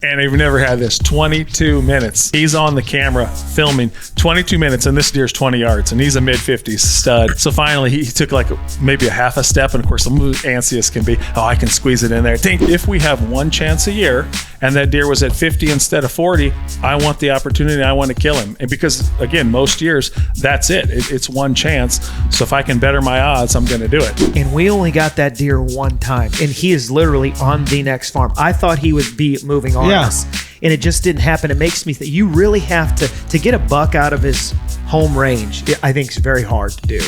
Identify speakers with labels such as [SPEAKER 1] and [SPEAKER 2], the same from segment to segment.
[SPEAKER 1] And I've never had this. 22 minutes. He's on the camera filming 22 minutes, and this deer's 20 yards, and he's a mid-50s stud. So finally, he took like maybe a half a step, and of course, the ansiest can be, oh, I can squeeze it in there. I think if we have one chance a year, and that deer was at 50 instead of 40, I want the opportunity. I want to kill him. And because, again, most years, that's it. It's one chance. So if I can better my odds, I'm going to do it.
[SPEAKER 2] And we only got that deer one time, and he is literally on the next farm. I thought he would be moving on us, and it just didn't happen. It makes me think you really have to get a buck out of his home range. I think it's very hard to do.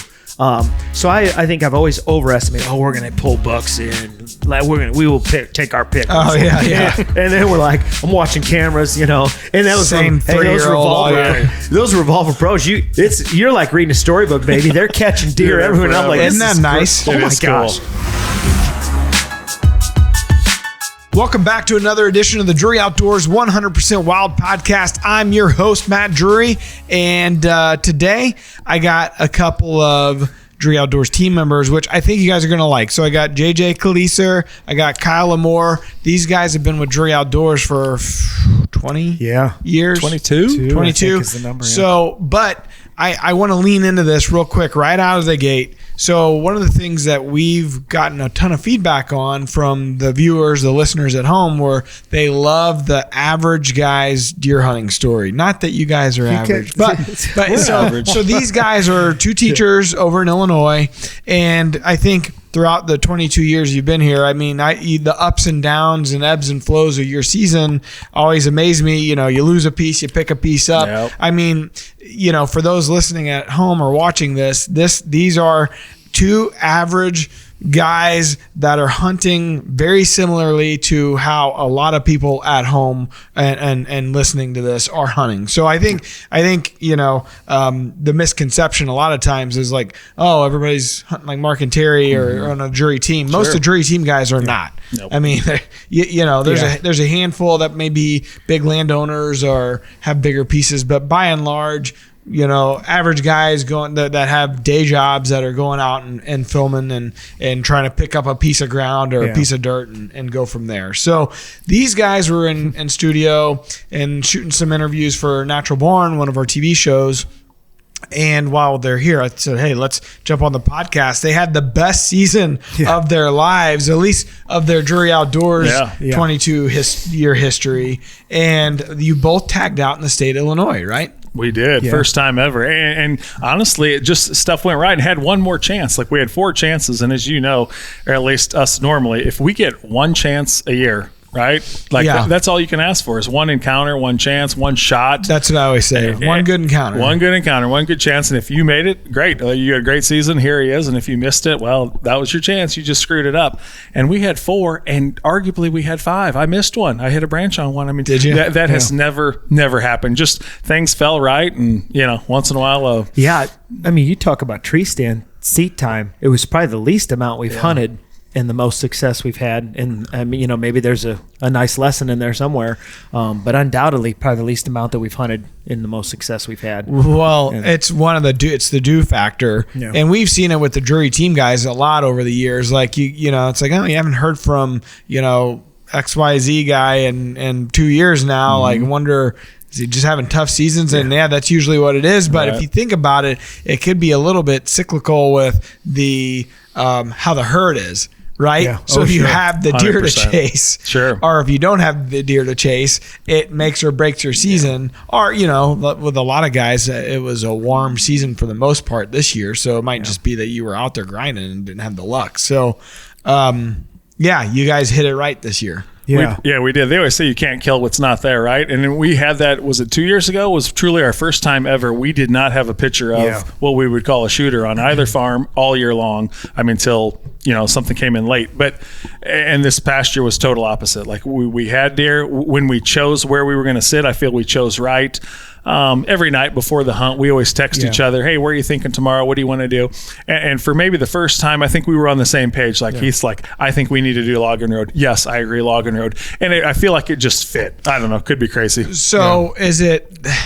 [SPEAKER 2] So I think I've always overestimated. Oh, we're gonna pull bucks in. Like we will take our pick.
[SPEAKER 3] Oh yeah.
[SPEAKER 2] And then we're like, I'm watching cameras, and that was
[SPEAKER 3] same 3-year-old.
[SPEAKER 2] Those Revolver Pros, you're like reading a storybook, baby. They're catching deer everywhere. And I'm like,
[SPEAKER 3] isn't that nice?
[SPEAKER 2] Oh my gosh.
[SPEAKER 3] Welcome back to another edition of the Drury Outdoors 100% Wild Podcast. I'm your host, Matt Drury, and today I got a couple of Drury Outdoors team members, which I think you guys are going to like. So I got JJ Kolesar, I got Kyle Lamore. These guys have been with Drury Outdoors for 20 years.
[SPEAKER 1] 22?
[SPEAKER 3] 22.
[SPEAKER 2] I think is the number, yeah.
[SPEAKER 3] So, but I want to lean into this real quick right out of the gate. So one of the things that we've gotten a ton of feedback on from the viewers, the listeners at home, were they love the average guy's deer hunting story. Not that you guys are average, but so these guys are two teachers over in Illinois, and I think throughout the 22 years you've been here, I mean, the ups and downs and ebbs and flows of your season always amaze me. You lose a piece, you pick a piece up. Yep. I mean, for those listening at home or watching these are two average guys that are hunting very similarly to how a lot of people at home and listening to this are hunting. So I think the misconception a lot of times is like, oh, everybody's hunting like Mark and Terry or on a Drury team. Most of the Drury team guys are not. Nope. I mean, there's a handful that may be big landowners or have bigger pieces, but by and large, average guys going that have day jobs that are going out and filming and trying to pick up a piece of ground or a piece of dirt and go from there. So these guys were in studio and shooting some interviews for Natural Born, one of our TV shows. And while they're here, I said, hey, let's jump on the podcast. They had the best season of their lives, at least of their Drury Outdoors 22-year history. And you both tagged out in the state of Illinois, right?
[SPEAKER 1] We did. Yeah. First time ever. And honestly, it just stuff went right and had one more chance. Like we had 4 chances. And as you know, or at least us normally, if we get one chance a year, right? That's all you can ask for is one encounter, one chance, one shot.
[SPEAKER 3] That's what I always say. One good encounter.
[SPEAKER 1] One good encounter, one good chance. And if you made it, great. You had a great season. Here he is. And if you missed it, well, that was your chance. You just screwed it up. And we had 4, and arguably we had 5. I missed one. I hit a branch on one. I mean,
[SPEAKER 3] did you?
[SPEAKER 1] That has never happened. Just things fell right. And, once in a while.
[SPEAKER 2] I mean, you talk about tree stand seat time. It was probably the least amount we've hunted and the most success we've had. And I mean, maybe there's a nice lesson in there somewhere, but undoubtedly probably the least amount that we've hunted in the most success we've had.
[SPEAKER 3] Well, it's one of it's the do factor. Yeah. And we've seen it with the Drury team guys a lot over the years. Like, it's like, oh, you haven't heard from, XYZ guy in 2 years now. Mm-hmm. Like, wonder, is he just having tough seasons? And that's usually what it is. But if you think about it, it could be a little bit cyclical with the, how the herd is. Right. Yeah. So if you have the deer 100%. To chase, or if you don't have the deer to chase, it makes or breaks your season. Or, with a lot of guys, it was a warm season for the most part this year. So it might just be that you were out there grinding and didn't have the luck. So, you guys hit it right this year.
[SPEAKER 1] We did. They always say you can't kill what's not there, right? And then we had that, was it 2 years ago? It was truly our first time ever. We did not have a picture of what we would call a shooter on either farm all year long. I mean, till, something came in late. And this past year was total opposite. Like we had deer. When we chose where we were going to sit, I feel we chose right. Every night before the hunt, we always text each other, hey, where are you thinking tomorrow? What do you want to do? And for maybe the first time, I think we were on the same page. Like he's like, I think we need to do Logging Road. Yes, I agree, Logging Road. And I feel like it just fit. I don't know. Could be crazy.
[SPEAKER 3] So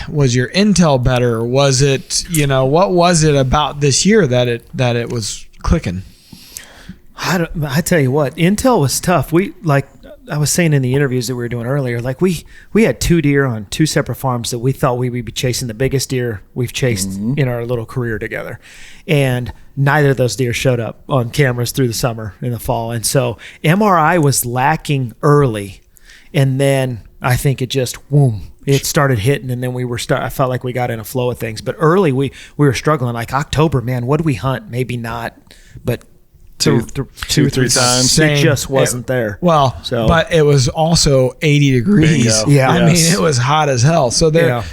[SPEAKER 3] was your intel better? Was it, what was it about this year that it was clicking?
[SPEAKER 2] I tell you what, intel was tough. We I was saying in the interviews that we were doing earlier, like we had 2 deer on 2 separate farms that we thought we would be chasing the biggest deer we've chased in our little career together. And neither of those deer showed up on cameras through the summer and the fall. And so MRI was lacking early. And then I think it just, it started hitting. And then I felt like we got in a flow of things. But early we were struggling. Like October, man, what do we hunt? Maybe not, but two, 3 times. It just wasn't there.
[SPEAKER 3] Well, but it was also 80 degrees.
[SPEAKER 1] Bingo.
[SPEAKER 3] Yeah. I mean, it was hot as hell. So there,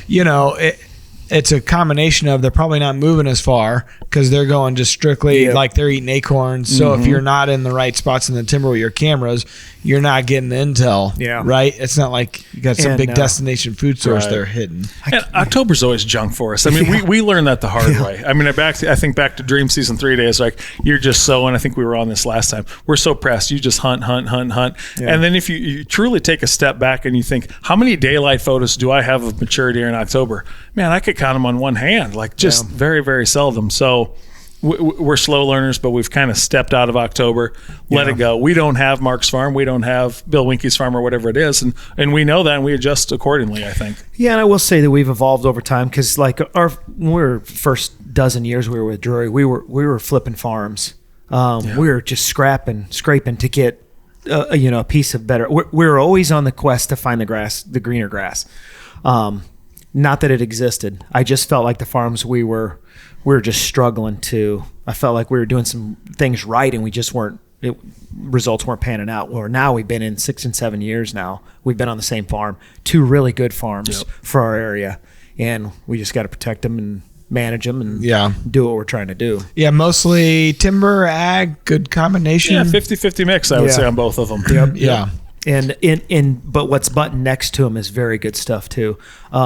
[SPEAKER 3] it's a combination of they're probably not moving as far because they're going just strictly like they're eating acorns. So if you're not in the right spots in the timber with your cameras, you're not getting the intel. Yeah. Right? It's not like you got some big destination food source they're hitting.
[SPEAKER 1] And October's always junk for us. I mean, we learned that the hard way. I mean, I think back to Dream Season 3 days, like you're just so, and I think we were on this last time, we're so pressed. You just hunt. Yeah. And then if you truly take a step back and you think, how many daylight photos do I have of mature deer in October? Man, I could count them on one hand, like just very, very seldom. So we're slow learners, but we've kind of stepped out of October, let it go. We don't have Mark's farm. We don't have Bill Winke's farm or whatever it is. And we know that, and we adjust accordingly, I think.
[SPEAKER 2] Yeah, and I will say that we've evolved over time because like when we were first dozen years we were with Drury, we were flipping farms. We were just scraping to get a piece of better. We were always on the quest to find the greener grass. Not that it existed. I just felt like the farms we were just struggling to. I felt like we were doing some things right, and we just weren't. Results weren't panning out. Well, now we've been in 6 and 7 years now. We've been on the same farm, 2 really good farms for our area, and we just got to protect them and manage them and do what we're trying to do.
[SPEAKER 3] Yeah, mostly timber, ag, good combination.
[SPEAKER 1] Yeah, 50-50 mix, I would say, on both of them.
[SPEAKER 2] Yeah. But what's buttoned next to them is very good stuff too. We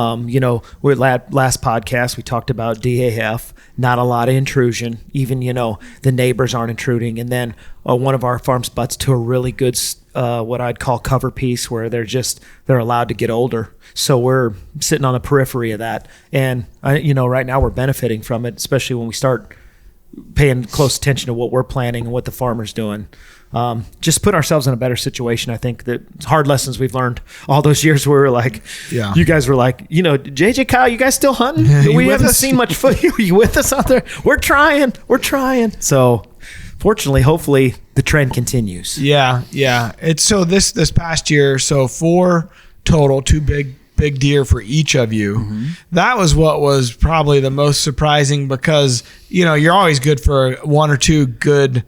[SPEAKER 2] last podcast we talked about DAF, not a lot of intrusion. Even the neighbors aren't intruding, and then one of our farms butts to a really good what I'd call cover piece where they're allowed to get older. So we're sitting on the periphery of that, and right now we're benefiting from it, especially when we start paying close attention to what we're planning and what the farmer's doing. Just put ourselves in a better situation. I think that hard lessons we've learned all those years where we were like, you guys were like, JJ Kyle, you guys still hunting? We haven't seen much foot. Are you with us out there? We're trying. So fortunately, hopefully the trend continues.
[SPEAKER 3] Yeah. It's so this past year, so 4 total, 2 big deer for each of you. That was what was probably the most surprising because, you're always good for 1 or 2 good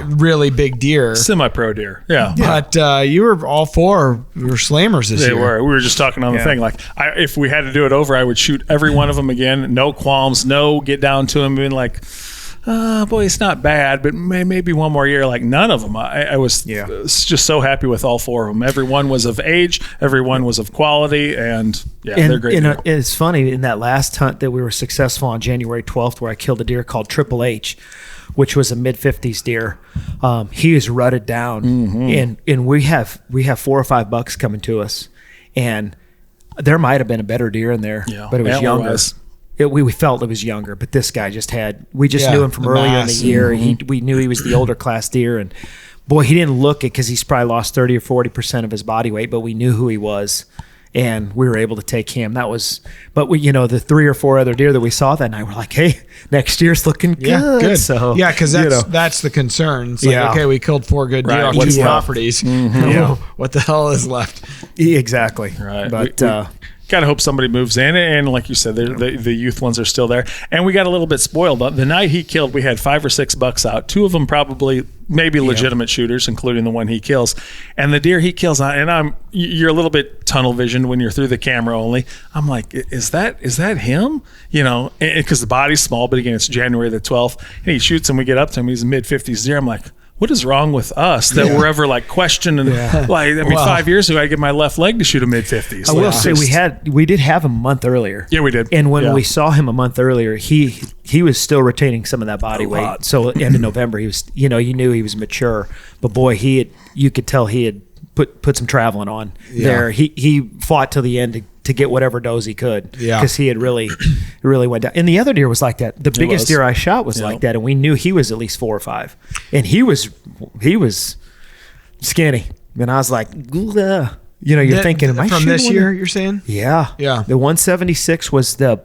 [SPEAKER 3] really big deer.
[SPEAKER 1] Semi-pro deer. Yeah.
[SPEAKER 3] But you were all 4 were slammers this year.
[SPEAKER 1] They were. We were just talking on the thing. Like, if we had to do it over, I would shoot every one of them again. No qualms. No get down to them being like, boy, it's not bad, but maybe one more year. Like, none of them. I was just so happy with all 4 of them. Everyone was of age. Everyone was of quality. And they're great.
[SPEAKER 2] It's funny, in that last hunt that we were successful on January 12th where I killed a deer called Triple H, which was a mid-50s deer. He is rutted down, and we have 4 or 5 bucks coming to us, and there might have been a better deer in there, but it was younger. We felt it was younger, but this guy we knew him from earlier in the year. We knew he was the older class deer, and boy, he didn't look it because he's probably lost 30 or 40% of his body weight, but we knew who he was. And we were able to take him. But the 3 or 4 other deer that we saw that night, we're like, hey, next year's looking good.
[SPEAKER 3] Yeah, good.
[SPEAKER 2] So,
[SPEAKER 3] because that's the concern. It's like, okay, we killed 4 good deer on 2 properties. What the hell is left?
[SPEAKER 2] Exactly.
[SPEAKER 1] Right.
[SPEAKER 2] But
[SPEAKER 1] Gotta hope somebody moves in, and like you said, the youth ones are still there. And we got a little bit spoiled. The night he killed, we had 5 or 6 bucks out. 2 of them probably maybe legitimate shooters, including the one he kills. And the deer he kills, and you're a little bit tunnel visioned when you're through the camera only. I'm like, is that him? Because the body's small, but again, it's January the 12th, and he shoots, and we get up to him. He's a mid-50s deer. I'm like, what is wrong with us that we're ever like questioning? 5 years ago, I get my left leg to shoot a mid-50s.
[SPEAKER 2] I will say we did have him a month earlier.
[SPEAKER 1] Yeah, we did.
[SPEAKER 2] And when we saw him a month earlier, he was still retaining some of that body weight. So end of November, he was, you knew he was mature. But boy, you could tell he had put some traveling on there. He fought till the end to get whatever does he could, because he had really went down. And the other deer was like that. The biggest deer I shot was like that, and we knew he was at least 4 or 5, and he was skinny. And I was like, ugh. You know, you're thinking, am I
[SPEAKER 3] from this year? You're saying?
[SPEAKER 2] Yeah. The 176 was the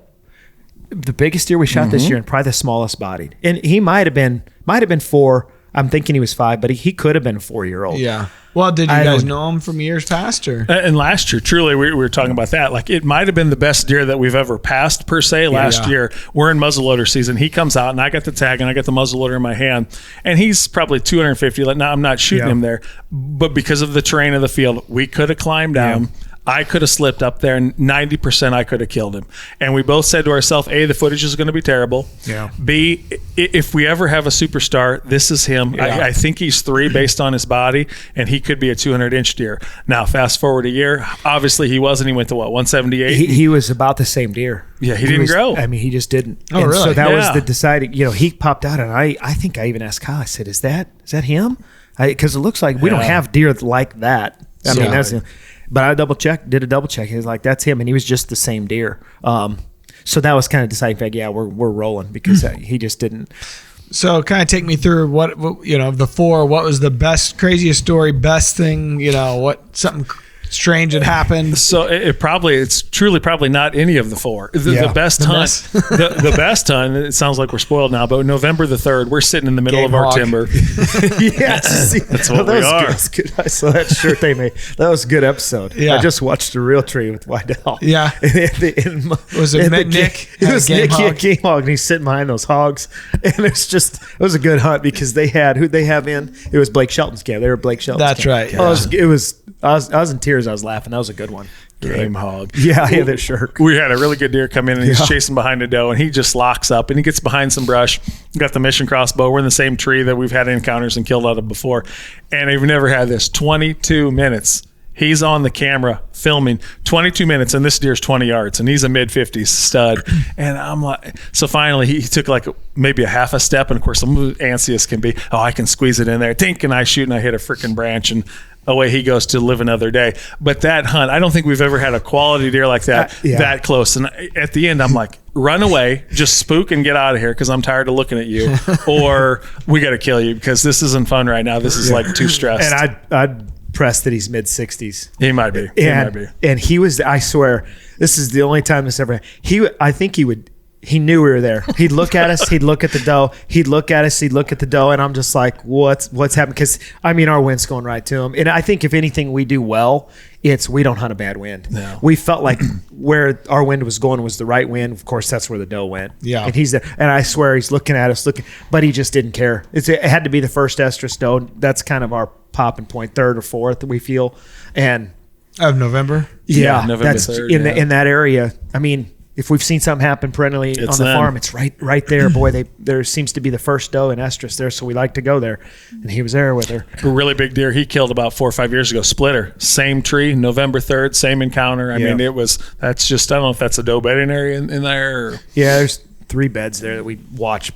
[SPEAKER 2] biggest deer we shot this year, and probably the smallest bodied. And he might have been 4. I'm thinking he was 5, but he could have been a 4-year-old.
[SPEAKER 3] Yeah. Well, did you guys know him from years past? Or?
[SPEAKER 1] And last year, truly, we were talking about that. Like, it might have been the best deer that we've ever passed, per se. Last year, we're in muzzleloader season. He comes out, and I got the tag, and I got the muzzleloader in my hand. And he's probably 250. Like, now I'm not shooting him there. But because of the terrain of the field, we could have climbed down. Yeah. I could have slipped up there, and 90% I could have killed him. And we both said to ourselves, A, the footage is going to be terrible.
[SPEAKER 2] Yeah.
[SPEAKER 1] B, if we ever have a superstar, this is him. Yeah. I think he's 3 based on his body, and he could be a 200-inch deer. Now, fast forward a year, obviously he wasn't. He went to what, 178?
[SPEAKER 2] He was about the same deer.
[SPEAKER 1] Yeah, he didn't grow.
[SPEAKER 2] I mean, he just didn't.
[SPEAKER 3] Oh, really?
[SPEAKER 2] So that was the deciding, he popped out, and I think I even asked Kyle, I said, is that him? Because it looks like we don't have deer like that. I mean, that's him. But I did a double check. He was like, that's him. And he was just the same deer. So that was kind of deciding fact. Yeah, we're rolling because he just didn't.
[SPEAKER 3] So kind of take me through what the 4, what was the best, craziest story, best thing, what something strange had happened.
[SPEAKER 1] So it's truly probably not any of the 4. The best hunt, the best hunt. It sounds like we're spoiled now, but November the 3rd, we're sitting in the middle of our timber.
[SPEAKER 2] Yes,
[SPEAKER 1] that's what we are.
[SPEAKER 2] That's good. I saw that shirt they made. That was a good episode. Yeah. I just watched The Real Tree with Wydell.
[SPEAKER 3] Yeah, was it Nick?
[SPEAKER 2] It was Nick, game hog, and he's sitting behind those hogs, and it was a good hunt because who'd they have in? It was Blake Shelton's camp. They were Blake Shelton's
[SPEAKER 3] That's
[SPEAKER 2] camp.
[SPEAKER 3] right.
[SPEAKER 2] Yeah. I was in tears. I was laughing. That was a good one.
[SPEAKER 1] Game hog.
[SPEAKER 2] Yeah, that shirt.
[SPEAKER 1] We had a really good deer come in, and he's chasing behind a doe, and he just locks up, and he gets behind some brush. Got the mission crossbow. We're in the same tree that we've had encounters and killed out of before, and I've never had this. 22 minutes. He's on the camera filming 22 minutes, and this deer's 20 yards, and he's a mid-50s stud. And I'm like, so finally he took like maybe a half a step, and of course, the antsiest can be, I can squeeze it in there. Tink, and I shoot, and I hit a freaking branch, and away he goes to live another day. But that hunt, I don't think we've ever had a quality deer like that that close. And at the end, I'm like, run away, just spook and get out of here because I'm tired of looking at you, or we got to kill you because this isn't fun right now. This is like too stressed.
[SPEAKER 2] And I'd press that he's mid-60s.
[SPEAKER 1] He might be.
[SPEAKER 2] And he was, I swear, this is the only time this ever happened. I think he knew we were there. He'd look at us, he'd look at the doe, he'd look at us, he'd look at the doe, and I'm just like, what's happening? Because, our wind's going right to him. And I think if anything we do well, it's we don't hunt a bad wind.
[SPEAKER 1] No.
[SPEAKER 2] We felt like where our wind was going was the right wind. Of course, that's where the doe went.
[SPEAKER 3] Yeah.
[SPEAKER 2] And he's there. And I swear he's looking at us, but he just didn't care. It had to be the first estrus doe. That's kind of our popping point, 3rd or 4th, we feel. And
[SPEAKER 3] of November?
[SPEAKER 2] Yeah.
[SPEAKER 1] November
[SPEAKER 2] that's
[SPEAKER 1] 3rd,
[SPEAKER 2] in that area. If we've seen something happen perennially on the farm, it's right there. Boy, there seems to be the first doe in estrus there, so we like to go there. And he was there with her.
[SPEAKER 1] A really big deer he killed about 4 or 5 years ago. Splitter, same tree, November 3rd, same encounter. I mean, that's just, I don't know if that's a doe bedding area in there. Or,
[SPEAKER 2] yeah, there's 3 beds there that we watch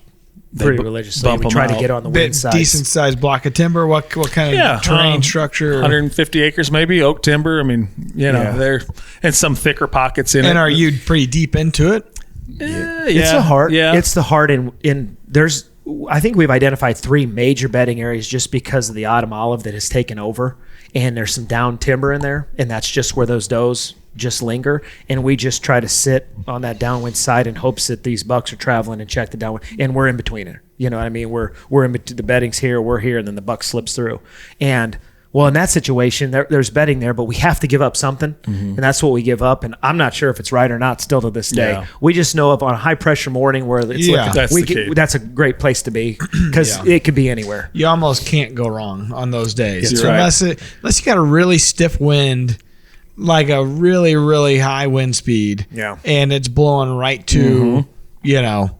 [SPEAKER 2] pretty religiously. We try to get on the wind side.
[SPEAKER 3] Decent sized block of timber. What kind of terrain structure?
[SPEAKER 1] 150 acres maybe, oak timber. There, and some thicker pockets in it.
[SPEAKER 3] And are you pretty deep into it?
[SPEAKER 2] It's the heart. Yeah. It's the heart. And there's, I think we've identified 3 major bedding areas just because of the autumn olive that has taken over. And there's some down timber in there. And that's just where those does just linger. And we just try to sit on that downwind side in hopes that these bucks are traveling and check the downwind. And we're in between it. You know what I mean? We're in between, the bedding's here, we're here, and then the buck slips through. And well, in that situation, there's bedding there, but we have to give up something, and that's what we give up. And I'm not sure if it's right or not still to this day. Yeah. We just know if on a high-pressure morning where it's that's a great place to be because it could be anywhere.
[SPEAKER 3] You almost can't go wrong on those days.
[SPEAKER 1] Right.
[SPEAKER 3] Unless you got a really stiff wind, like a really, really high wind speed, and it's blowing right to,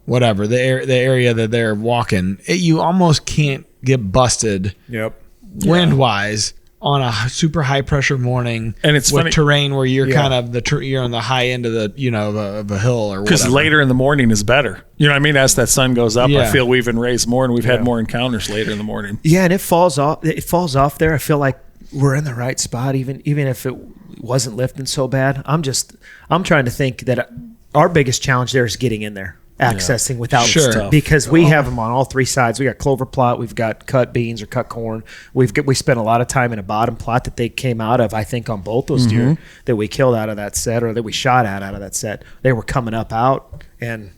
[SPEAKER 3] whatever, the area that they're walking. You almost can't get busted.
[SPEAKER 2] Yep.
[SPEAKER 3] Wind-wise on a super high-pressure morning,
[SPEAKER 1] and it's
[SPEAKER 3] with
[SPEAKER 1] funny,
[SPEAKER 3] terrain where you're kind of you're on the high end of the of a hill or whatever.
[SPEAKER 1] Because later in the morning is better. You know what I mean? As that sun goes up, I feel we even raise more, and we've had more encounters later in the morning.
[SPEAKER 2] Yeah, and it falls off. It falls off there. I feel like we're in the right spot, even if it wasn't lifting so bad. I'm trying to think that our biggest challenge there is getting in there. accessing without
[SPEAKER 3] Sure.
[SPEAKER 2] because we have them on all three sides. We got clover plot, we've got cut beans or cut corn. We spent a lot of time in a bottom plot that they came out of. I think on both those deer that we killed out of that set or that we shot out of that set, they were coming up out and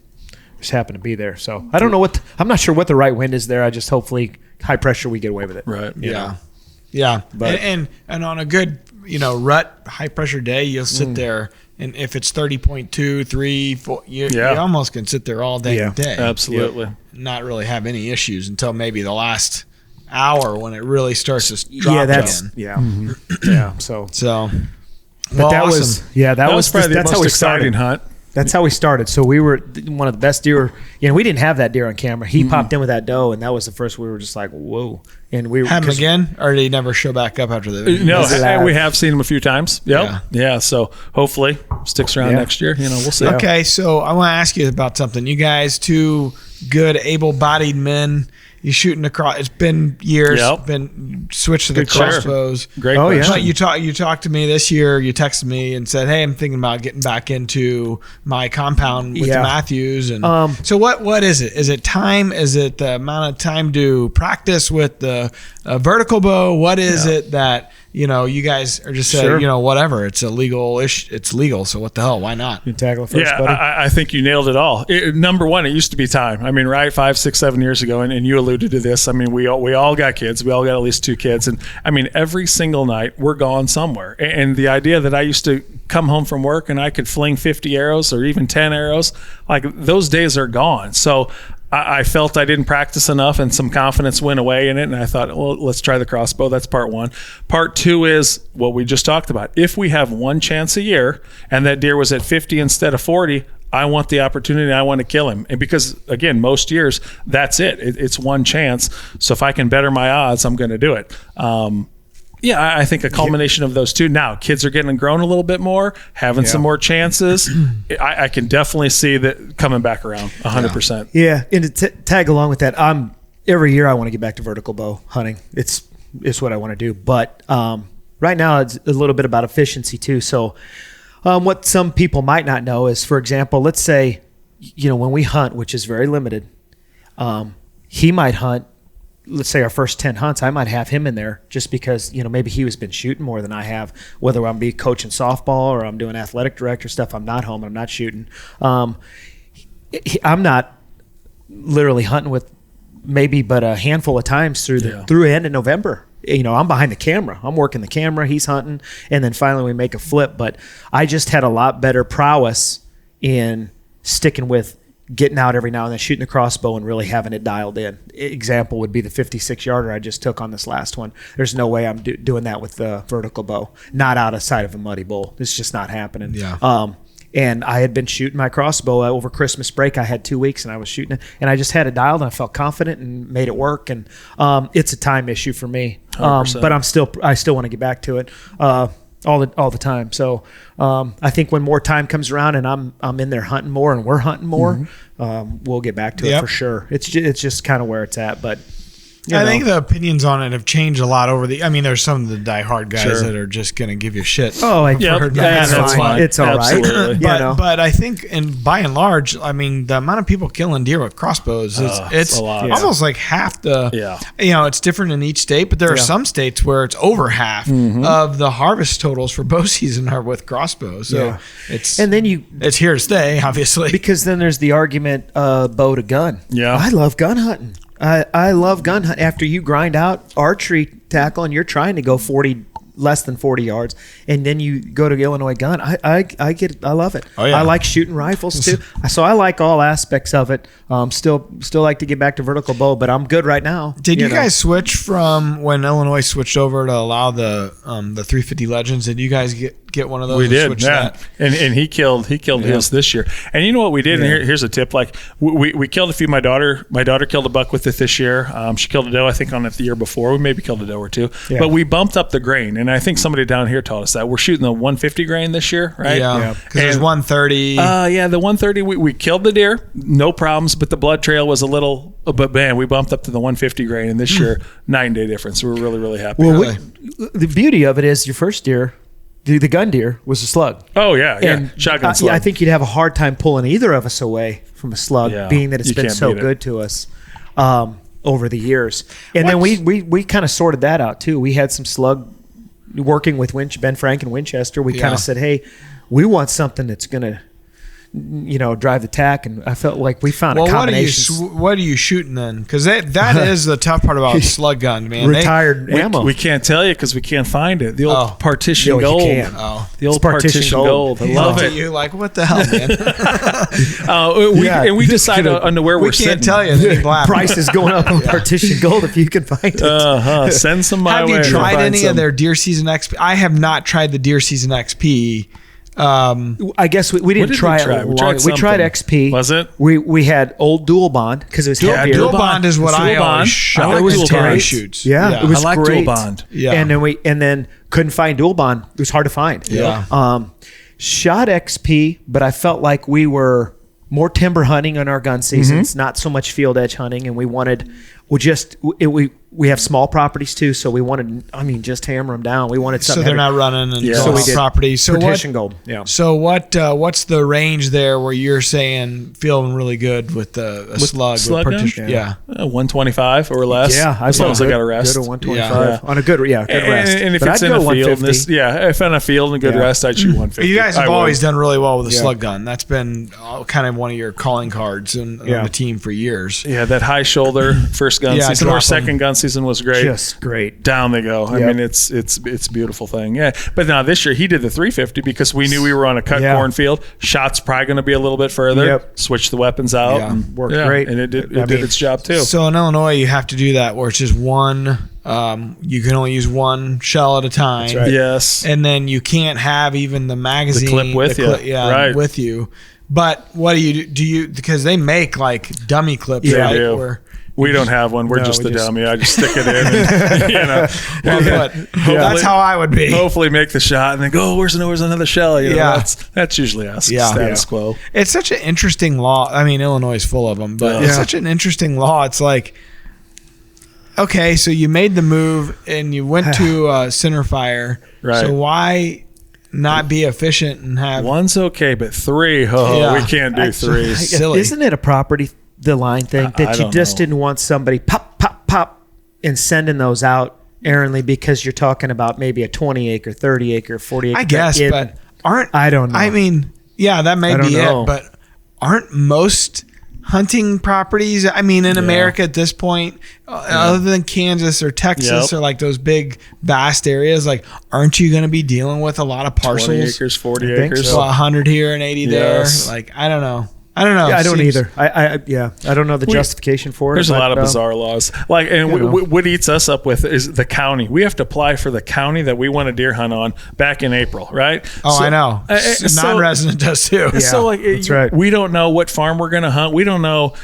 [SPEAKER 2] just happened to be there. So I don't know I'm not sure what the right wind is there. I just hopefully high pressure we get away with it.
[SPEAKER 1] Right.
[SPEAKER 3] Yeah.
[SPEAKER 2] But
[SPEAKER 3] and on a good rut high pressure day, you'll sit there. And if it's 30.2, 3, 4, you almost can sit there all day and day.
[SPEAKER 1] Absolutely.
[SPEAKER 3] Not really have any issues until maybe the last hour when it really starts to drop again.
[SPEAKER 2] Yeah. So
[SPEAKER 3] well,
[SPEAKER 2] that
[SPEAKER 3] awesome.
[SPEAKER 2] was
[SPEAKER 1] probably
[SPEAKER 2] that's
[SPEAKER 1] the
[SPEAKER 2] how
[SPEAKER 1] most
[SPEAKER 2] we
[SPEAKER 1] exciting
[SPEAKER 2] started.
[SPEAKER 1] hunt.
[SPEAKER 2] That's how we started. So we were one of the best deer. We didn't have that deer on camera. He popped in with that doe, and that was the first. We were just like, whoa. And we
[SPEAKER 3] have him again, or did he never show back up after the?
[SPEAKER 1] No, we have seen him a few times. Yeah. So hopefully sticks around next year. We'll see.
[SPEAKER 3] Okay, so I want to ask you about something. You guys, two good, able-bodied men. You shooting across. It's been years. Been switched to the crossbows.
[SPEAKER 1] Great.
[SPEAKER 3] Oh yeah. You talked to me this year. You texted me and said, "Hey, I'm thinking about getting back into my compound with the Matthews." And so what is it? Is it time? Is it the amount of time to practice with the vertical bow? What is it that you guys are just saying, whatever. It's illegal. It's legal. So what the hell? Why not?
[SPEAKER 2] You tackle it first, buddy.
[SPEAKER 1] I think you nailed it all. Number one, it used to be time. I mean, right, 5, 6, 7 years ago, and you alluded to this. I mean, we all got kids. We all got at least 2 kids, and I mean, every single night we're gone somewhere. And the idea that I used to come home from work and I could fling 50 arrows or even 10 arrows, like those days are gone. So I felt I didn't practice enough and some confidence went away in it. And I thought, well, let's try the crossbow. That's part one. Part two is what we just talked about. If we have one chance a year and that deer was at 50 instead of 40, I want the opportunity. I want to kill him. And because, again, most years, that's it. It's one chance. So if I can better my odds, I'm going to do it. I think a culmination of those two. Now, kids are getting grown a little bit more, having some more chances. I can definitely see that coming back around 100%.
[SPEAKER 2] Yeah, and to tag along with that, every year I want to get back to vertical bow hunting. It's what I want to do. But right now it's a little bit about efficiency too. So what some people might not know is, for example, let's say, when we hunt, which is very limited, he might hunt. Let's say our first 10 hunts, I might have him in there just because, maybe he has been shooting more than I have, whether I'm coaching softball or I'm doing athletic director stuff. I'm not home and I'm not shooting. I'm not literally hunting with maybe but a handful of times through the end of November. I'm behind the camera. I'm working the camera. He's hunting. And then finally we make a flip. But I just had a lot better prowess in sticking with getting out every now and then, shooting the crossbow and really having it dialed in. Example would be the 56-yarder I just took on this last one. There's no way I'm doing that with the vertical bow. Not out of sight of a muddy bowl. It's just not happening.
[SPEAKER 3] Yeah.
[SPEAKER 2] And I had been shooting my crossbow over Christmas break. I had 2 weeks and I was shooting it, and I just had it dialed and I felt confident and made it work. And it's a time issue for me. But I still want to get back to it. All the time. So I think when more time comes around and I'm in there hunting more and we're hunting more, we'll get back to it for sure. It's just kind of where it's at. But
[SPEAKER 3] I think the opinions on it have changed a lot over there's some of the diehard guys that are just going to give you shit.
[SPEAKER 2] Oh, I've heard that.
[SPEAKER 1] That's fine.
[SPEAKER 2] It's all right.
[SPEAKER 3] But I think, by and large, the amount of people killing deer with crossbows it's
[SPEAKER 1] a lot.
[SPEAKER 3] Almost like half the. It's different in each state, but there are some states where it's over half of the harvest totals for bow season are with crossbows. So it's here to stay, obviously.
[SPEAKER 2] Because then there's the argument bow to gun.
[SPEAKER 1] Yeah,
[SPEAKER 2] I love gun hunting. I love gun hunt. After you grind out archery tackle and you're trying to go less than 40 yards, and then you go to Illinois gun. I get it. I love it.
[SPEAKER 3] Oh, yeah.
[SPEAKER 2] I like shooting rifles too. So I like all aspects of it. Still like to get back to vertical bow, but I'm good right now.
[SPEAKER 3] Did you guys switch from when Illinois switched over to allow the 350 Legends? Did you guys get one of those?
[SPEAKER 1] We did,
[SPEAKER 3] that?
[SPEAKER 1] And he killed his this year. And you know what we did? And here's a tip: like we killed a few. My daughter killed a buck with it this year. She killed a doe, I think, on it the year before. We maybe killed a doe or two, but we bumped up the grain. And I think somebody down here taught us that we're shooting the 150 grain this year, right?
[SPEAKER 3] Yeah, because there's 130.
[SPEAKER 1] The 130. We killed the deer, no problems, but the blood trail was a little. But man, we bumped up to the 150 grain, and this year 9-day difference. We're really, really happy.
[SPEAKER 2] Well, the beauty of it is your first deer. the gun deer was a slug.
[SPEAKER 1] Oh yeah,
[SPEAKER 2] And
[SPEAKER 1] shotgun slug.
[SPEAKER 2] I think you'd have a hard time pulling either of us away from a slug, being that it's been so good to us over the years. And then we kind of sorted that out too. We had some slug working with Ben Frank and Winchester. We kind of said, hey, we want something that's going to, drive the tack, and I felt like we found a combination.
[SPEAKER 3] What are you shooting then? Because that is the tough part about slug guns, man.
[SPEAKER 2] Retired ammo.
[SPEAKER 1] We can't tell you because we can't find it. The old partition gold. The old partition gold. I love it.
[SPEAKER 3] You like, what the hell, man?
[SPEAKER 1] And we decided on where we're sitting.
[SPEAKER 3] We can't tell you.
[SPEAKER 2] Price is going up on partition gold if you can find it.
[SPEAKER 1] Send some my way.
[SPEAKER 3] Have you tried any of their Deer Season XP? I have not tried the Deer Season XP.
[SPEAKER 2] I guess we didn't try it. We tried XP.
[SPEAKER 1] Was it?
[SPEAKER 2] We had old dual bond because it was heavier.
[SPEAKER 3] Dual bond is what I always shot.
[SPEAKER 1] It was
[SPEAKER 3] great. Shoots.
[SPEAKER 2] Yeah, it was
[SPEAKER 1] I like
[SPEAKER 2] great.
[SPEAKER 1] dual bond.
[SPEAKER 2] Yeah, and then couldn't find dual bond. It was hard to find.
[SPEAKER 3] Yeah.
[SPEAKER 2] Shot XP, but I felt like we were more timber hunting on our gun seasons, not so much field edge hunting, and we have small properties too, so we wanted, just hammer them down. We wanted something.
[SPEAKER 3] So they're not running and
[SPEAKER 2] so we did
[SPEAKER 3] properties. So
[SPEAKER 2] partition gold. Yeah.
[SPEAKER 3] So what's the range there where you're saying feeling really good with a slug?
[SPEAKER 1] Slug
[SPEAKER 3] with partition? Yeah.
[SPEAKER 1] 125 or less.
[SPEAKER 2] Yeah,
[SPEAKER 1] as long as I got a rest.
[SPEAKER 2] Good at 125 on a good rest.
[SPEAKER 1] And if
[SPEAKER 2] but
[SPEAKER 1] it's
[SPEAKER 2] I'd
[SPEAKER 1] in
[SPEAKER 2] go
[SPEAKER 1] a field,
[SPEAKER 2] $150.
[SPEAKER 1] if in a field and a good rest, I'd shoot 150.
[SPEAKER 3] You guys have always done really well with a slug gun. That's been kind of one of your calling cards on the team for years.
[SPEAKER 1] Yeah, that high shoulder first gun season or second gun season was great.
[SPEAKER 2] Just great.
[SPEAKER 1] Down they go. I mean, it's a beautiful thing. Yeah. But now this year he did the 350 because we knew we were on a cut cornfield. Shot's probably going to be a little bit further.
[SPEAKER 2] Yep.
[SPEAKER 1] Switch the weapons out.
[SPEAKER 2] Yeah. And worked great.
[SPEAKER 1] And it did its job too.
[SPEAKER 3] So in Illinois, you have to do that where it's just one. You can only use one shell at a time.
[SPEAKER 1] That's right. Yes.
[SPEAKER 3] And then you can't have even the magazine.
[SPEAKER 1] The clip with you.
[SPEAKER 3] With you. But what do you do? Because they make like dummy clips,
[SPEAKER 1] right?
[SPEAKER 3] They
[SPEAKER 1] do. We don't have one. We're just the dummy. I just stick it in, and,
[SPEAKER 3] that's how I would be.
[SPEAKER 1] Hopefully, make the shot and then go. Where's another shell? That's usually us. Status quo.
[SPEAKER 3] It's such an interesting law. I mean, Illinois is full of them, but it's such an interesting law. It's like, okay, so you made the move and you went to center fire.
[SPEAKER 1] Right.
[SPEAKER 3] So why not be efficient and have
[SPEAKER 1] one's okay, but three? We can't do three.
[SPEAKER 3] Silly.
[SPEAKER 2] Isn't it a property? The line thing that you just didn't want somebody pop and sending those out errantly because you're talking about maybe a 20 acre, 30 acre, 40 acre.
[SPEAKER 3] I guess, but
[SPEAKER 2] I don't know.
[SPEAKER 3] I mean, that may be it, but aren't most hunting properties, in America at this point, other than Kansas or Texas or like those big vast areas, like aren't you going to be dealing with a lot of parcels?
[SPEAKER 1] 20 acres, 40 acres.
[SPEAKER 3] So 100 here and 80 there. Like, I don't know.
[SPEAKER 2] Yeah, I don't either. I don't know the justification for it.
[SPEAKER 1] There's a lot of bizarre laws. Like, and what eats us up with is the county. We have to apply for the county that we want to deer hunt on back in April, right?
[SPEAKER 3] I know. Non-resident does too.
[SPEAKER 2] Yeah,
[SPEAKER 1] so
[SPEAKER 2] that's right.
[SPEAKER 1] We don't know what farm we're going to hunt. We don't know,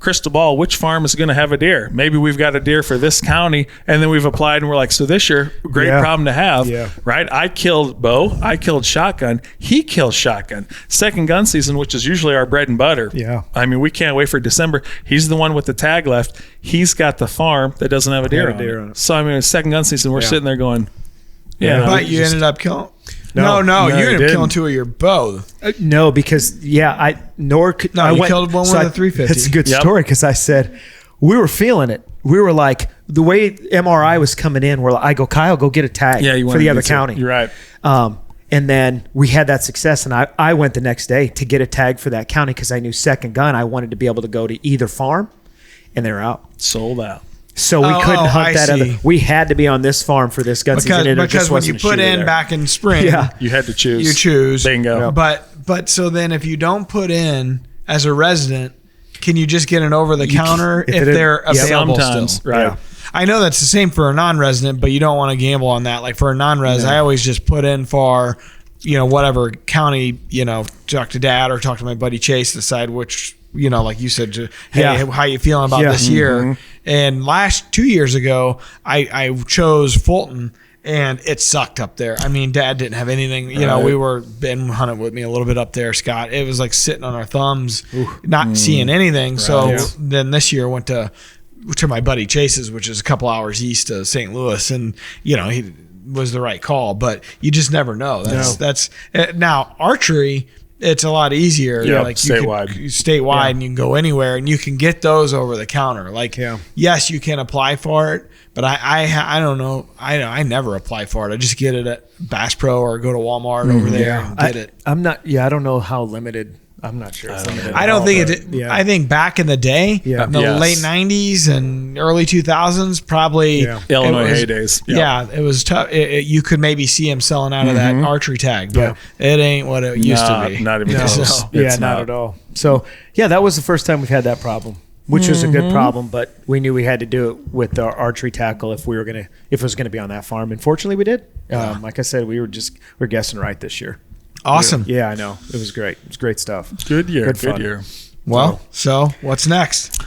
[SPEAKER 1] crystal ball, which farm is going to have a deer. Maybe we've got a deer for this county, and then we've applied, and we're like, so this year, great problem to have, right? I killed bow. I killed shotgun. He killed shotgun. Second gun season, which is usually our bread and butter.
[SPEAKER 2] Yeah.
[SPEAKER 1] I mean, we can't wait for December. He's the one with the tag left. He's got the farm that doesn't have a deer on it. So, second gun season, we're sitting there going,
[SPEAKER 3] but you ended up killing. No, you ended up killing two of your bow.
[SPEAKER 2] No, because you killed one with a 350.
[SPEAKER 3] It's
[SPEAKER 2] a good story because I said we were feeling it. We were like the way MRI was coming in. I go, Kyle, go get a tag for the other county.
[SPEAKER 1] You're right.
[SPEAKER 2] And then we had that success, and I went the next day to get a tag for that county because I knew second gun. I wanted to be able to go to either farm, and they were out.
[SPEAKER 1] Sold out.
[SPEAKER 2] So we couldn't hunt that other. We had to be on this farm for this gun season.
[SPEAKER 3] Because when you put in back in spring,
[SPEAKER 1] you had to choose.
[SPEAKER 3] You choose.
[SPEAKER 1] Bingo.
[SPEAKER 3] But so then if you don't put in as a resident, can you just get an over the counter if they're available
[SPEAKER 1] sometimes,
[SPEAKER 3] still?
[SPEAKER 1] Right.
[SPEAKER 3] Yeah. I know that's the same for a non-resident, but you don't want to gamble on that. Like for a non-res, I always just put in for, whatever county, talk to dad or talk to my buddy Chase, decide which, like you said, how you feeling about this year. And 2 years ago, I chose Fulton. And it sucked up there. I mean, Dad didn't have anything. We were Ben hunted with me a little bit up there, Scott. It was like sitting on our thumbs, not seeing anything. Right. So then this year went to my buddy Chase's, which is a couple hours east of St. Louis, and was the right call, but you just never know. That's now archery. It's a lot easier.
[SPEAKER 1] Yeah,
[SPEAKER 3] like
[SPEAKER 1] statewide,
[SPEAKER 3] and you can go anywhere, and you can get those over the counter. Like, yes, you can apply for it, but I don't know. I never apply for it. I just get it at Bass Pro or go to Walmart over there and get it.
[SPEAKER 2] I'm not. Yeah, I don't know how limited. I'm not sure.
[SPEAKER 3] I don't think it. I think back in the day, in the late '90s and early 2000s, probably
[SPEAKER 1] Illinois heydays.
[SPEAKER 3] Yeah, it was tough. You could maybe see him selling out of that archery tag, but it ain't what it used to be.
[SPEAKER 1] Not even close.
[SPEAKER 2] Not at all. So that was the first time we've had that problem, which was a good problem. But we knew we had to do it with our archery tackle if it was gonna be on that farm. And fortunately, we did. Like I said, we're guessing right this year.
[SPEAKER 3] Awesome.
[SPEAKER 2] Yeah, I know. It was great. It was great stuff.
[SPEAKER 1] Good year. Good year.
[SPEAKER 3] Well, so what's next?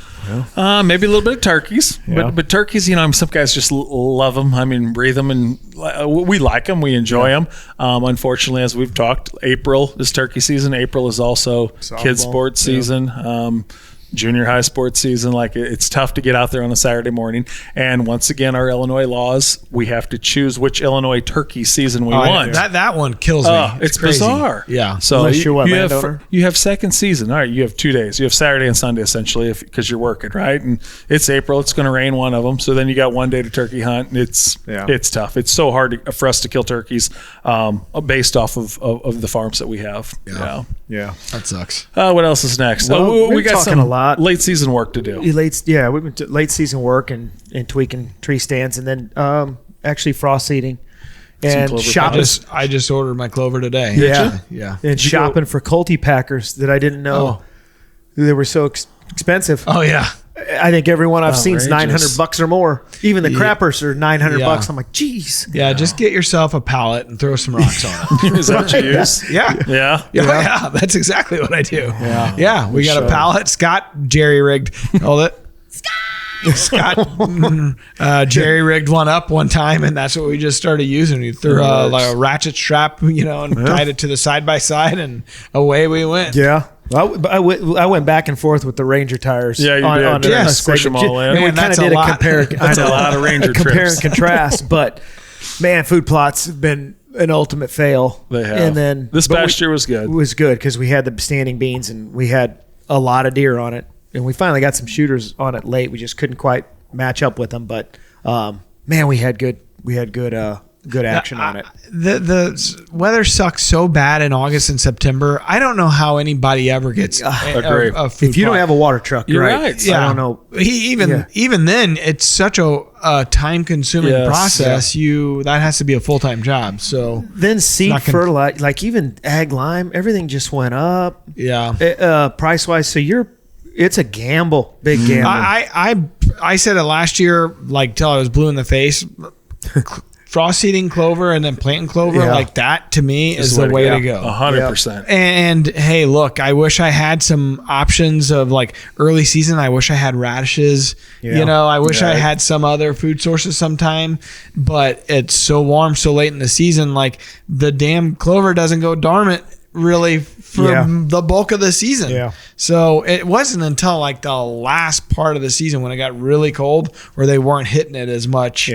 [SPEAKER 1] Maybe a little bit of turkeys, but turkeys, some guys just love them. I mean, breathe them, and we like them. We enjoy them. Unfortunately, as we've talked, April is turkey season. April is also kids sports season. Junior high sports season. Like, it's tough to get out there on a Saturday morning. And once again, our Illinois laws, we have to choose which Illinois turkey season we want.
[SPEAKER 3] That one kills me.
[SPEAKER 1] It's bizarre.
[SPEAKER 3] Yeah.
[SPEAKER 1] So
[SPEAKER 2] unless you're landowner.
[SPEAKER 1] You have second season. All right, you have 2 days. You have Saturday and Sunday essentially, because you're working, right? And it's April. It's going to rain one of them. So then you got 1 day to turkey hunt. And it's tough. It's so hard for us to kill turkeys based off of the farms that we have.
[SPEAKER 2] Yeah.
[SPEAKER 3] That sucks.
[SPEAKER 1] What else is next?
[SPEAKER 2] Well,
[SPEAKER 1] we got
[SPEAKER 2] talking a lot.
[SPEAKER 1] Late season work to do.
[SPEAKER 2] We've been to late season work and tweaking tree stands, and then actually frost seeding and shopping.
[SPEAKER 3] I just ordered my clover today.
[SPEAKER 2] Yeah. And shopping for Colty packers that I didn't know they were so expensive.
[SPEAKER 3] Oh yeah.
[SPEAKER 2] I think everyone I've seen is $900 or more. Even the crappers are $900. I'm like, geez.
[SPEAKER 3] Yeah, just get yourself a pallet and throw some rocks on it.
[SPEAKER 1] Is that what you use?
[SPEAKER 3] Yeah. That's exactly what I do. Yeah. We got a pallet. Scott jerry rigged. Called it. Scott jerry rigged one up one time, and that's what we just started using. We threw like a ratchet strap, and tied it to the side by side, and away we went.
[SPEAKER 2] Yeah. Well, I went back and forth with the Ranger tires.
[SPEAKER 1] Yeah, you did. Squish them all in.
[SPEAKER 2] And we kind of did a compare.
[SPEAKER 1] That's a lot of Ranger trips.
[SPEAKER 2] Compare and contrast. But man, food plots have been an ultimate fail.
[SPEAKER 1] They have.
[SPEAKER 2] And then
[SPEAKER 1] this past year was good.
[SPEAKER 2] It was good because we had the standing beans and we had a lot of deer on it, and we finally got some shooters on it late. We just couldn't quite match up with them, but man, we had good action on it.
[SPEAKER 3] The weather sucks so bad in August and September. I don't know how anybody ever gets a food
[SPEAKER 2] if you don't have a water truck.
[SPEAKER 1] You're right.
[SPEAKER 3] Yeah.
[SPEAKER 2] I don't know.
[SPEAKER 3] Even then, it's such a time-consuming process. That has to be a full-time job. So
[SPEAKER 2] then seed fertilizer, like even ag lime, everything just went up.
[SPEAKER 3] Yeah.
[SPEAKER 2] Price-wise, so it's a gamble, big gamble.
[SPEAKER 3] I said it last year, like till I was blue in the face. Frost seeding clover and then planting clover like that to me is the way to go.
[SPEAKER 1] 100%.
[SPEAKER 3] And hey, look, I wish I had some options of like early season. I wish I had radishes. I wish I had some other food sources sometime, but it's so warm so late in the season. Like the damn clover doesn't go dormant really for the bulk of the season.
[SPEAKER 2] Yeah.
[SPEAKER 3] So it wasn't until like the last part of the season when it got really cold where they weren't hitting it as much,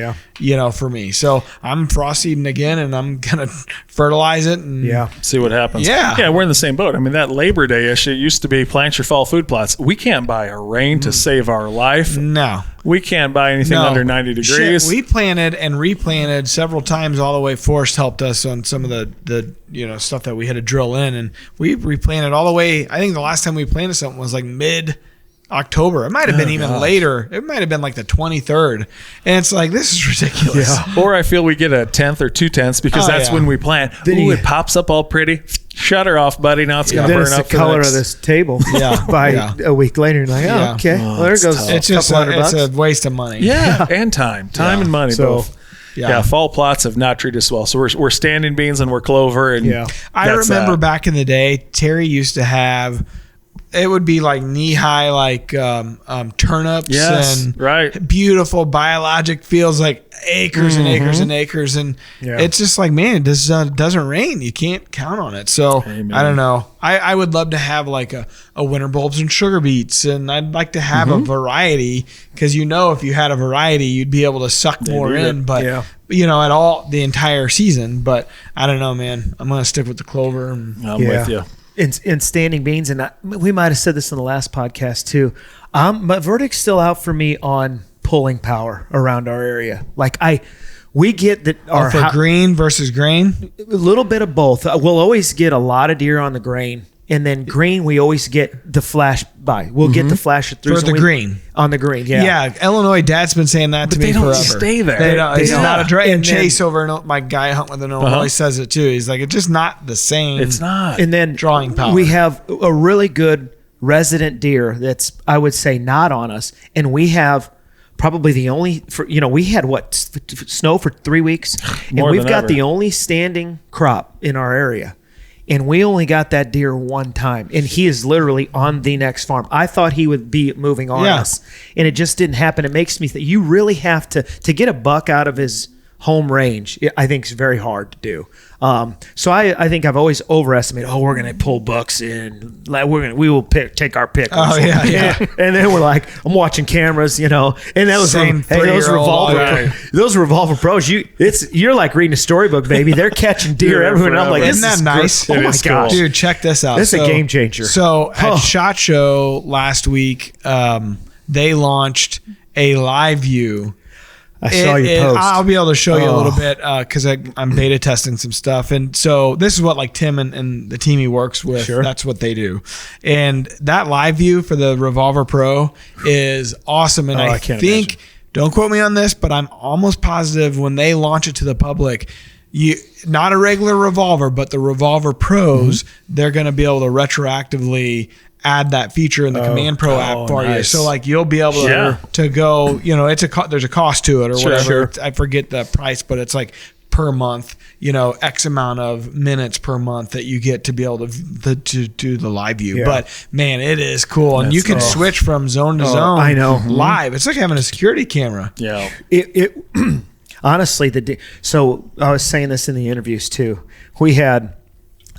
[SPEAKER 3] for me. So I'm frost seeding again, and I'm going to fertilize it and
[SPEAKER 1] see what happens.
[SPEAKER 3] Yeah,
[SPEAKER 1] we're in the same boat. I mean, that Labor Day issue used to be plant your fall food plots. We can't buy a rain to save our life.
[SPEAKER 3] No.
[SPEAKER 1] We can't buy anything under 90 degrees.
[SPEAKER 3] We planted and replanted several times all the way. Forrest helped us on some of the stuff that we had to drill in, and we replanted all the way. I think the last time we planted something was like mid-October. It might have been even later. It might have been like the 23rd. And it's like, this is ridiculous.
[SPEAKER 1] Yeah. Or I feel we get a 10th or 2/10 because that's when we plant. Ooh, it pops up all pretty. Shut her off, buddy. Now it's going to burn up.
[SPEAKER 2] The color of this table. By a week later, you're like, okay. Well, there goes
[SPEAKER 3] tough. It's just it's a waste of money.
[SPEAKER 1] Yeah, and time and money both. Yeah, fall plots have not treated us well. So we're standing beans and we're clover. And
[SPEAKER 3] I remember back in the day, Terry used to have. It would be like knee-high, like turnips and beautiful biologic fields, like acres and acres and acres. And it's just like, man, it doesn't rain. You can't count on it. So I don't know. I would love to have like a winter bulbs and sugar beets, and I'd like to have a variety because if you had a variety, you'd be able to suck more in. But at all the entire season. But I don't know, man. I'm going to stick with the clover.
[SPEAKER 1] I'm with you.
[SPEAKER 2] In standing beans, and we might have said this in the last podcast too. My verdict's still out for me on pulling power around our area. We get that
[SPEAKER 3] for green versus grain,
[SPEAKER 2] a little bit of both. We'll always get a lot of deer on the grain, and then green we always get the flash by. We'll get the flash through
[SPEAKER 3] for the green
[SPEAKER 2] on the green. Yeah,
[SPEAKER 3] Illinois. Dad's been saying that to me forever.
[SPEAKER 1] They don't stay there.
[SPEAKER 3] They don't. It's not a drag. And Chase over in my guy hunt with an Illinois says it too. He's like, it's just not the same.
[SPEAKER 1] It's not.
[SPEAKER 2] And then
[SPEAKER 3] drawing power.
[SPEAKER 2] We have a really good resident deer that's, I would say, not on us, and we have probably the only, we had snow for 3 weeks, and we've got the only standing crop in our area, and we only got that deer one time, and he is literally on the next farm. I thought he would be moving on us, and it just didn't happen. It makes me think you really have to get a buck out of his home range. I think is very hard to do. So I think I've always overestimated. We're going to pull bucks in. We will take our pick.
[SPEAKER 3] Yeah.
[SPEAKER 2] And then we're like, I'm watching cameras, and that was those revolver pros. You're like reading a storybook, baby. They're catching deer everywhere. And I'm like,
[SPEAKER 3] isn't that nice?
[SPEAKER 2] Oh my gosh,
[SPEAKER 3] dude, check this out.
[SPEAKER 2] This is a game changer.
[SPEAKER 3] So at SHOT Show last week, they launched a live view.
[SPEAKER 2] I saw your post.
[SPEAKER 3] I'll be able to show you a little bit because I'm beta testing some stuff. And so this is what Tim and the team he works with, that's what they do. And that live view for the Revolver Pro is awesome. And I think, imagine. Don't quote me on this, but I'm almost positive when they launch it to the public, not a regular Revolver, but the Revolver Pros, they're going to be able to retroactively add that feature in the Command Pro app for you. So you'll be able to go, there's a cost to it or whatever. I forget the price, but it's per month, X amount of minutes per month that you get to be able to do the live view. But man, it is cool. And you can switch from zone to zone.
[SPEAKER 2] I know.
[SPEAKER 3] Live. It's like having a security camera.
[SPEAKER 1] Yeah.
[SPEAKER 2] It honestly, so I was saying this in the interviews too. We had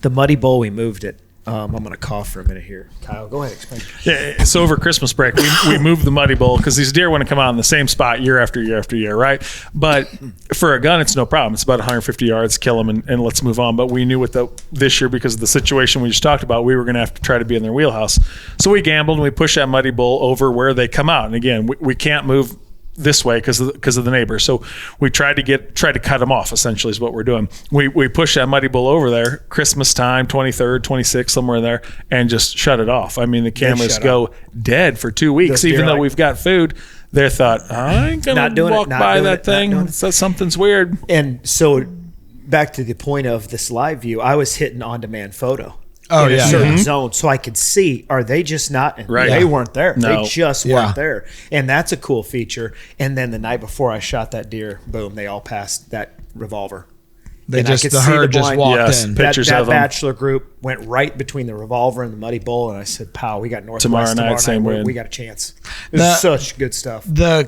[SPEAKER 2] the Muddy Bowl, we moved it. I'm going to cough for a minute here. Kyle, go ahead. Explain.
[SPEAKER 1] Yeah, so over Christmas break, we moved the Muddy Bowl because these deer want to come out in the same spot year after year after year, right? But for a gun, it's no problem. It's about 150 yards, kill them, and let's move on. But we knew this year, because of the situation we just talked about, we were going to have to try to be in their wheelhouse. So we gambled, and we pushed that Muddy Bowl over where they come out. And again, we can't move this way because of the neighbors. So we tried to cut them off, essentially is what we're doing. We push that Muddy Bull over there, Christmas time, 23rd, 26th, somewhere in there, and just shut it off. I mean, the cameras go dead for 2 weeks, even though we've got food. They thought, I ain't going to walk by that thing. So something's weird.
[SPEAKER 2] And so back to the point of this live view, I was hitting on-demand photo.
[SPEAKER 3] In a
[SPEAKER 2] certain zone, so I could see, are they just not? They weren't there.
[SPEAKER 1] No.
[SPEAKER 2] They just weren't there, and that's a cool feature. And then the night before I shot that deer, boom, they all passed that Revolver.
[SPEAKER 3] The herd just walked in.
[SPEAKER 2] That bachelor group went right between the Revolver and the Muddy Bowl, and I said, "Pow, we got Northwest tomorrow night. Same way. We got a chance." It's such good stuff.
[SPEAKER 3] The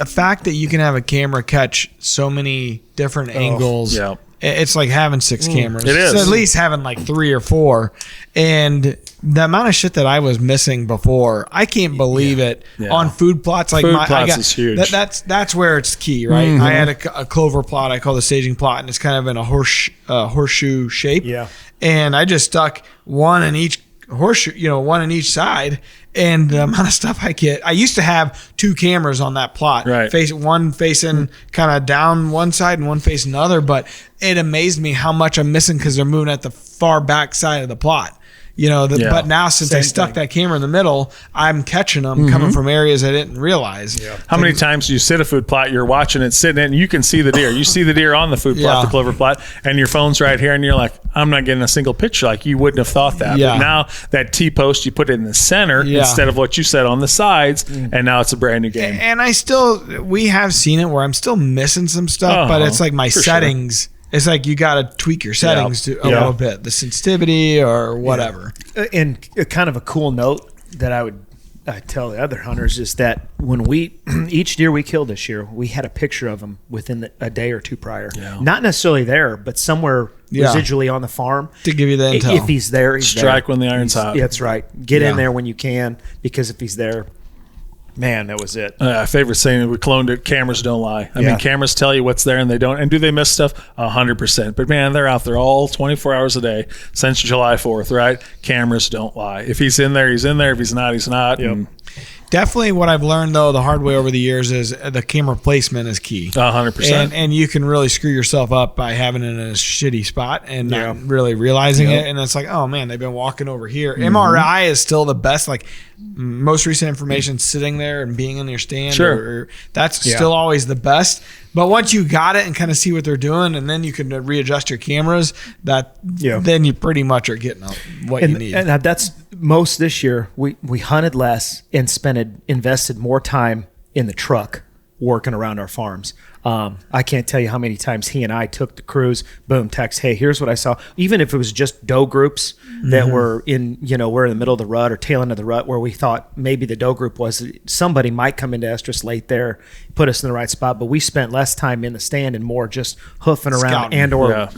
[SPEAKER 3] fact that you can have a camera catch so many different angles.
[SPEAKER 1] Yeah.
[SPEAKER 3] It's like having 6 cameras.
[SPEAKER 1] It is.
[SPEAKER 3] So at least having 3 or 4. And the amount of shit that I was missing before, I can't believe it. On food plots.
[SPEAKER 1] Food plots is huge.
[SPEAKER 3] That's where it's key, right? I had a clover plot I call the staging plot, and it's kind of in a horseshoe shape.
[SPEAKER 2] Yeah.
[SPEAKER 3] And I just stuck one in each horseshoe, one in each side. And the amount of stuff I get, I used to have 2 cameras on that plot,
[SPEAKER 1] right?
[SPEAKER 3] One facing kind of down one side and one facing the other. But it amazed me how much I'm missing because they're moving at the far back side of the plot. But now since I stuck that camera in the middle, I'm catching them coming from areas I didn't realize.
[SPEAKER 1] Yeah. How many times do you sit a food plot, you're watching it sitting in, and you can see the deer. You see the deer on the food plot, the clover plot, and your phone's right here, and you're like, I'm not getting a single picture. You wouldn't have thought that.
[SPEAKER 3] Yeah.
[SPEAKER 1] But now that T-post, you put it in the center instead of what you said on the sides, and now it's a brand new game.
[SPEAKER 3] And we have seen it where I'm still missing some stuff, but it's like my settings. Sure. It's like you got to tweak your settings a little bit, the sensitivity or whatever.
[SPEAKER 2] And kind of a cool note that I would tell the other hunters is that when each deer we killed this year, we had a picture of him within a day or 2 prior. Yeah. Not necessarily there, but somewhere residually on the farm.
[SPEAKER 3] To give you the intel.
[SPEAKER 2] If he's there, he's
[SPEAKER 1] Strike
[SPEAKER 2] there.
[SPEAKER 1] when the iron's hot.
[SPEAKER 2] That's right. Get in there when you can, because if he's there, Man, that was it.
[SPEAKER 1] Favorite saying, we cloned it, cameras don't lie. I mean, cameras tell you what's there and they don't. And do they miss stuff? 100%. But man, they're out there all 24 hours a day since July 4th, right? Cameras don't lie. If he's in there, he's in there. If he's not, he's not.
[SPEAKER 2] Yep.
[SPEAKER 1] And
[SPEAKER 3] Definitely what I've learned, though, the hard way over the years is the camera placement is key.
[SPEAKER 1] 100%.
[SPEAKER 3] And you can really screw yourself up by having it in a shitty spot and not really realizing it. And it's like, oh, man, they've been walking over here. MRI is still the best. Like, most recent information sitting there and being in your stand.
[SPEAKER 1] Sure.
[SPEAKER 3] That's still always the best. But once you got it and kind of see what they're doing, and then you can readjust your cameras, then you pretty much are getting what you need.
[SPEAKER 2] And that's most this year. We hunted less and invested more time in the truck working around our farms. I can't tell you how many times he and I took the crews, boom, text, hey, here's what I saw. Even if it was just doe groups that were we're in the middle of the rut or tail end of the rut where we thought maybe the doe group was, somebody might come into estrus late there, put us in the right spot, but we spent less time in the stand and more just hoofing around and or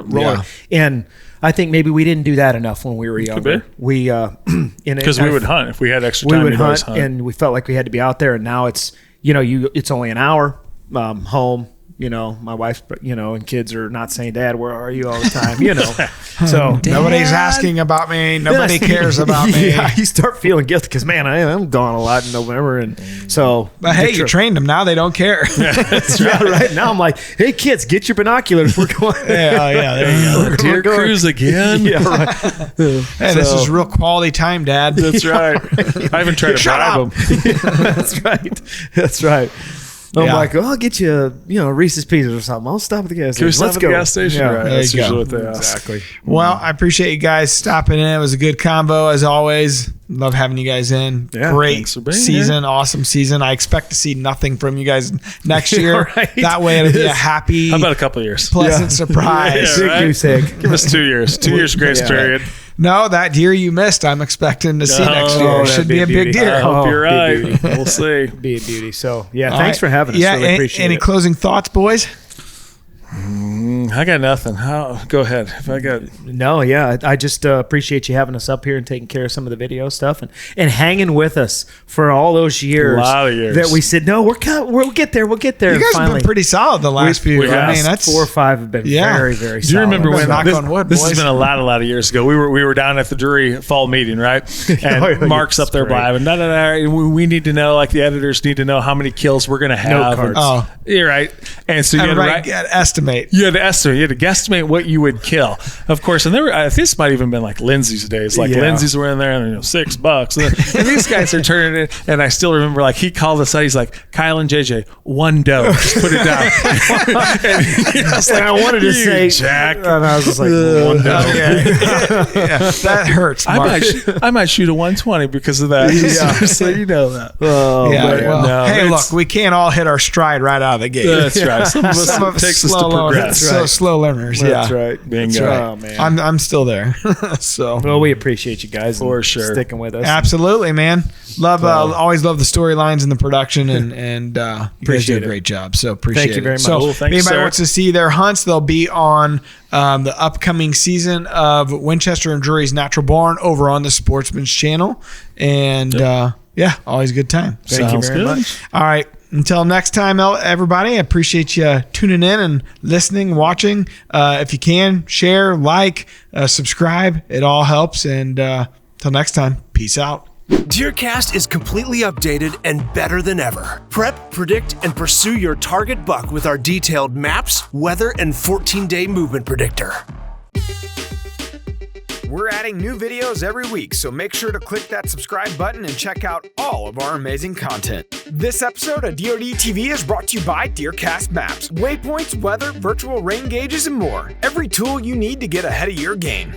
[SPEAKER 2] rolling. And I think maybe we didn't do that enough when we were younger. We
[SPEAKER 1] because we would hunt if we had extra time.
[SPEAKER 2] We would hunt, and we felt like we had to be out there. And now it's it's only an hour home. My wife, and kids are not saying, "Dad, where are you?" all the time. So
[SPEAKER 3] nobody's asking about me. Nobody cares about me.
[SPEAKER 2] Yeah, you start feeling guilty because, man, I'm gone a lot in November, and so.
[SPEAKER 3] But hey, you trained them. Now they don't care.
[SPEAKER 2] That's right. Now I'm like, hey, kids, get your binoculars. We're going.
[SPEAKER 3] There you go.
[SPEAKER 1] Deer cruise again.
[SPEAKER 2] Yeah, right.
[SPEAKER 3] Hey, this is real quality time, Dad.
[SPEAKER 1] That's right. I haven't tried to bribe them.
[SPEAKER 2] That's right. I'm like, I'll get you, Reese's Pieces or something. I'll stop at the gas station.
[SPEAKER 1] Can we stop at the gas station?
[SPEAKER 2] Yeah,
[SPEAKER 1] right. That's usually what they ask.
[SPEAKER 2] Exactly.
[SPEAKER 3] Well, I appreciate you guys stopping in. It was a good combo as always. Love having you guys in.
[SPEAKER 2] Yeah,
[SPEAKER 3] great season, awesome season. I expect to see nothing from you guys next year.
[SPEAKER 2] Right.
[SPEAKER 3] That way it'll be a happy,
[SPEAKER 1] how about a couple of years?
[SPEAKER 3] Pleasant surprise.
[SPEAKER 1] Right?
[SPEAKER 2] Give
[SPEAKER 1] us 2 years. 2 years grace period.
[SPEAKER 3] No, that deer you missed, I'm expecting to see next year. Should be a big deer.
[SPEAKER 1] I hope you're right. We'll see.
[SPEAKER 2] Be a beauty. So, thanks for having us. Really appreciate it.
[SPEAKER 3] Any closing thoughts, boys?
[SPEAKER 1] I got nothing. Go ahead.
[SPEAKER 2] I just appreciate you having us up here and taking care of some of the video stuff and hanging with us for all those years.
[SPEAKER 1] A lot of years.
[SPEAKER 2] That we said, no, we'll get there. We'll get there.
[SPEAKER 3] You guys have been pretty solid the last few years. I mean, that's
[SPEAKER 2] 4 or 5 have been very, very solid.
[SPEAKER 1] Do you remember when
[SPEAKER 3] knock on wood,
[SPEAKER 1] this
[SPEAKER 3] boys.
[SPEAKER 1] has been a lot of years ago. We were down at the Drury fall meeting, right? And Mark's up there blabbing. We need to know, like the editors need to know how many kills we're going to have.
[SPEAKER 2] Note cards.
[SPEAKER 1] You're right. And so you had to
[SPEAKER 3] estimate.
[SPEAKER 1] You had to estimate. You had to guesstimate what you would kill, of course. And there were, this might even been like Lindsay's days. Like Lindsay's were in there, and $6. And these guys are turning it. And I still remember, like he called us out. He's like, Kyle and JJ, one doe. Just put it down.
[SPEAKER 2] I wanted to say
[SPEAKER 1] Jack,
[SPEAKER 2] and I was just like, one doe.
[SPEAKER 3] That hurts. Mark.
[SPEAKER 1] I might shoot a 120 because of that. Just so you know that.
[SPEAKER 3] Look, we can't all hit our stride right out of the gate.
[SPEAKER 1] That's right. Some of us takes us to progress.
[SPEAKER 3] So slow learners.
[SPEAKER 2] That's right.
[SPEAKER 1] Bingo.
[SPEAKER 2] That's right. Oh, man.
[SPEAKER 3] I'm still there. So
[SPEAKER 2] well, we appreciate you guys
[SPEAKER 1] for sure
[SPEAKER 2] sticking with us.
[SPEAKER 3] Absolutely, man. Always love the storylines and the production, and you guys do a great job. So appreciate it.
[SPEAKER 2] Thank you very much.
[SPEAKER 3] So if anybody wants to see their hunts, they'll be on the upcoming season of Winchester and Drury's Natural Barn over on the Sportsman's Channel, and always a good time.
[SPEAKER 2] Thank you very much.
[SPEAKER 3] All right. Until next time, everybody, I appreciate you tuning in and listening, watching. If you can, share, like, subscribe. It all helps. And until next time, peace out.
[SPEAKER 4] DeerCast is completely updated and better than ever. Prep, predict, and pursue your target buck with our detailed maps, weather, and 14-day movement predictor.
[SPEAKER 3] We're adding new videos every week, so make sure to click that subscribe button and check out all of our amazing content. This episode of DoD TV is brought to you by DeerCast Maps, waypoints, weather, virtual rain gauges, and more. Every tool you need to get ahead of your game.